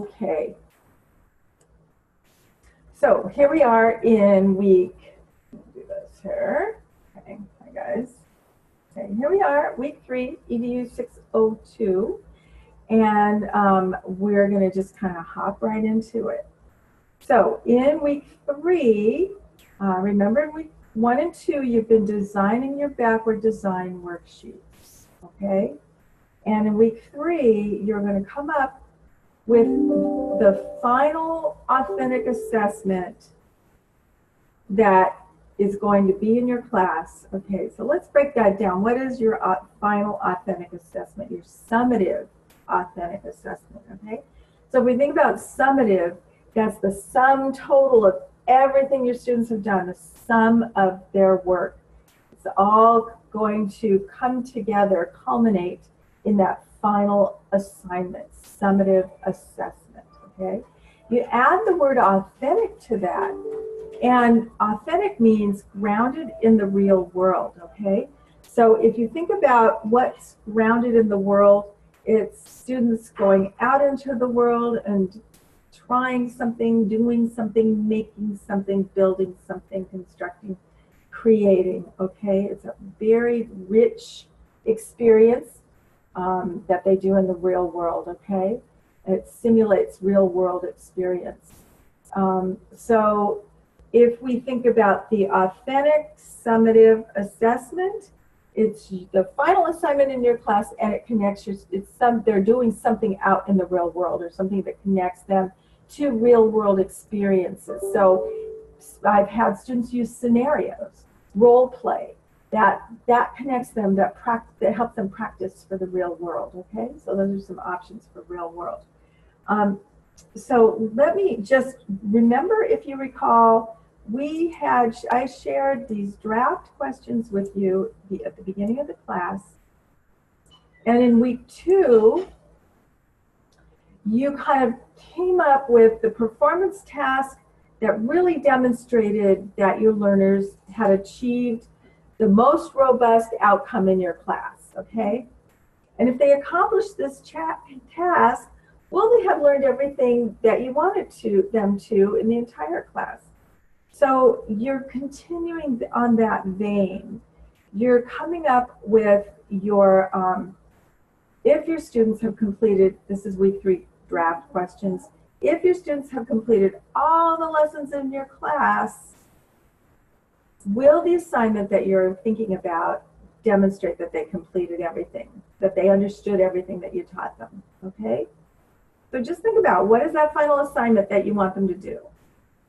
Okay. So here we are in week, do this here. Okay, hi guys. Okay, here we are, week 3, EDU602. And we're going to just kind of hop right into it. So in week 3, remember in week 1 and 2, you've been designing your backward design worksheets, okay? And in week 3, you're going to come up with the final authentic assessment that is going to be in your class. Okay, so let's break that down. What is your final authentic assessment, your summative authentic assessment, okay? So if we think about summative, that's the sum total of everything your students have done, the sum of their work. It's all going to come together, culminate in that final assignment, summative assessment, okay? You add the word authentic to that, and authentic means grounded in the real world, okay? So if you think about what's grounded in the world, it's students going out into the world and trying something, doing something, making something, building something, constructing, creating, okay? It's a very rich experience that they do in the real world, okay? It simulates real world experience. So if we think about the authentic summative assessment, it's the final assignment in your class, and it connects your, they're doing something out in the real world, or something that connects them to real world experiences. So I've had students use scenarios, role play, that connects them, that helps them practice for the real world, okay? So those are some options for real world. So let me just remember, if you recall, I shared these draft questions with you at the beginning of the class. And in week 2, you kind of came up with the performance task that really demonstrated that your learners had achieved the most robust outcome in your class, okay? And if they accomplish this task, will they have learned everything that you wanted them to in the entire class? So you're continuing on that vein. You're coming up with your, if your students have completed, this is week 3 draft questions, if your students have completed all the lessons in your class, will the assignment that you're thinking about demonstrate that they completed everything, that they understood everything that you taught them, okay? So just think about, what is that final assignment that you want them to do?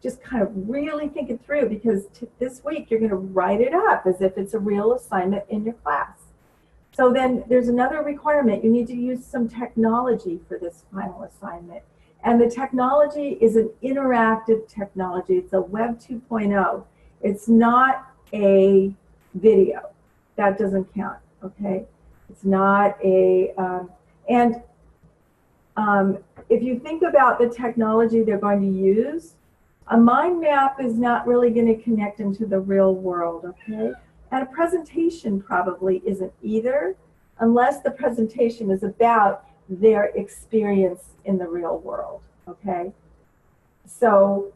Just kind of really think it through, because this week you're going to write it up as if it's a real assignment in your class. So then there's another requirement. You need to use some technology for this final assignment. And the technology is an interactive technology. It's a Web 2.0. It's not a video. That doesn't count, okay? It's not a, if you think about the technology they're going to use, a mind map is not really going to connect into the real world, okay? And a presentation probably isn't either, unless the presentation is about their experience in the real world, okay? So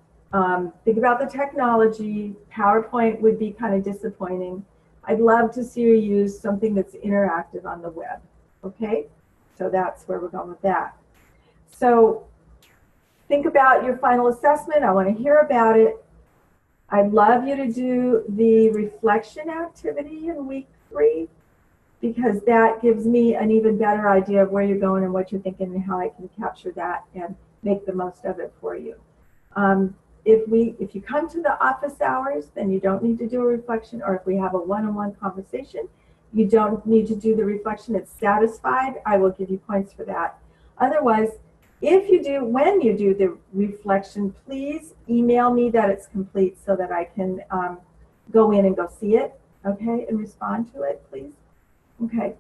think about the technology. PowerPoint would be kind of disappointing. I'd love to see you use something that's interactive on the web, okay? So that's where we're going with that. So think about your final assessment. I want to hear about it. I'd love you to do the reflection activity in week 3, because that gives me an even better idea of where you're going and what you're thinking, and how I can capture that and make the most of it for you. If you come to the office hours, then you don't need to do a reflection, or if we have a one-on-one conversation, you don't need to do the reflection. It's satisfied. I will give you points for that. Otherwise, when you do the reflection, please email me that it's complete so that I can go in and go see it, okay, and respond to it, please. Okay.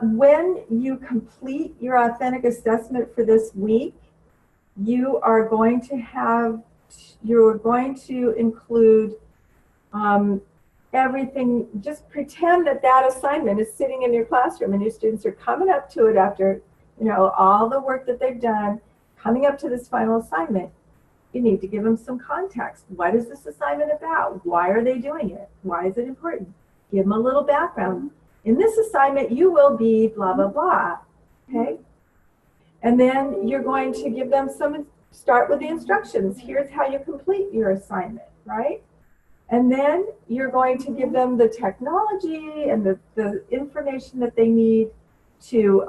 When you complete your authentic assessment for this week, you're going to include everything. Just pretend that that assignment is sitting in your classroom and your students are coming up to it after you know, all the work that they've done coming up to this final assignment, you need to give them some context. What is this assignment about? Why are they doing it? Why is it important? Give them a little background. In this assignment, you will be blah, blah, blah, okay? And then you're going to give them start with the instructions. Here's how you complete your assignment, right? And then you're going to give them the technology and the information that they need to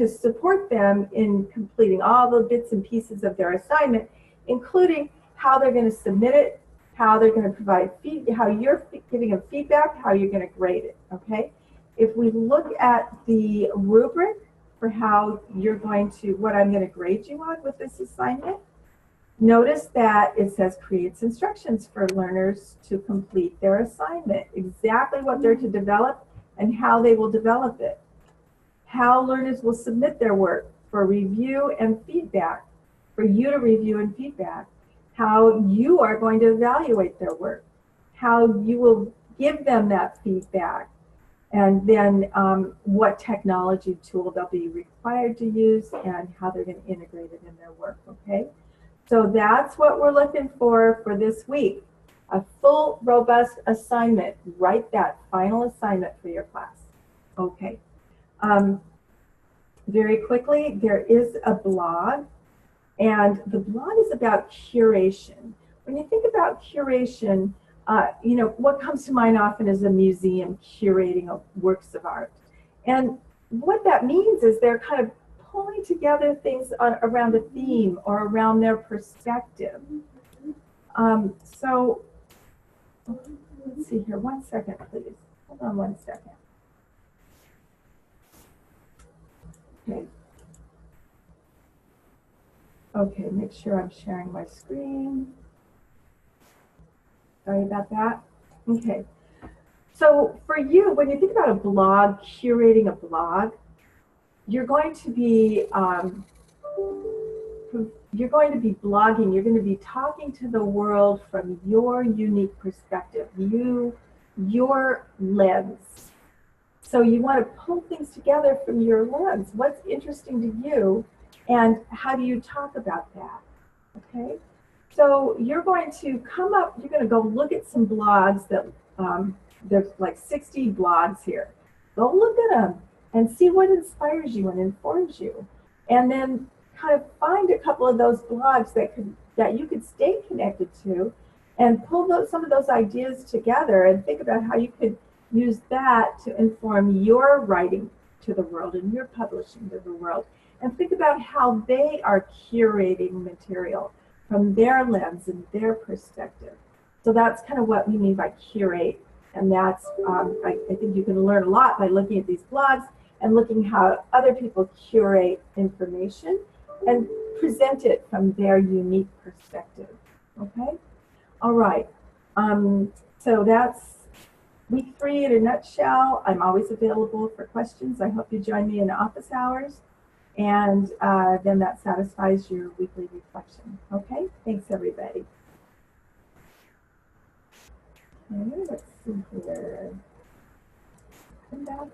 support them in completing all the bits and pieces of their assignment, including how they're going to submit it, how they're going to provide how you're giving them feedback, how you're going to grade it, okay? If we look at the rubric for how you're going to, what I'm going to grade you on with this assignment, notice that it says creates instructions for learners to complete their assignment, exactly what they're to develop and how they will develop it, how learners will submit their work for review and feedback, for you to review and feedback, how you are going to evaluate their work, how you will give them that feedback, and then what technology tool they'll be required to use and how they're going to integrate it in their work, okay? So that's what we're looking for this week, a full, robust assignment. Write that final assignment for your class, okay? Very quickly, there is a blog, and the blog is about curation. When you think about curation, you know, what comes to mind often is a museum curating works of art. And what that means is they're kind of pulling together things around a theme or around their perspective. So let's see here, 1 second, please. Hold on 1 second. Okay. Okay, make sure I'm sharing my screen. Sorry about that. Okay. So for you, when you think about a blog, curating a blog, you're going to be blogging. You're going to be talking to the world from your unique perspective, your lens. So you want to pull things together from your lens. What's interesting to you, and how do you talk about that? Okay. So you're going to come up. You're going to go look at some blogs that there's like 60 blogs here. Go look at them and see what inspires you and informs you, and then kind of find a couple of those blogs that you could stay connected to, and pull some of those ideas together and think about how you could use that to inform your writing to the world and your publishing to the world, and think about how they are curating material from their lens and their perspective. So that's kind of what we mean by curate, and that's I think you can learn a lot by looking at these blogs and looking how other people curate information and present it from their unique perspective. Okay? All right. So that's week 3 in a nutshell. I'm always available for questions. I hope you join me in office hours. And then that satisfies your weekly reflection. Okay? Thanks, everybody. Okay, let's see here. Come back.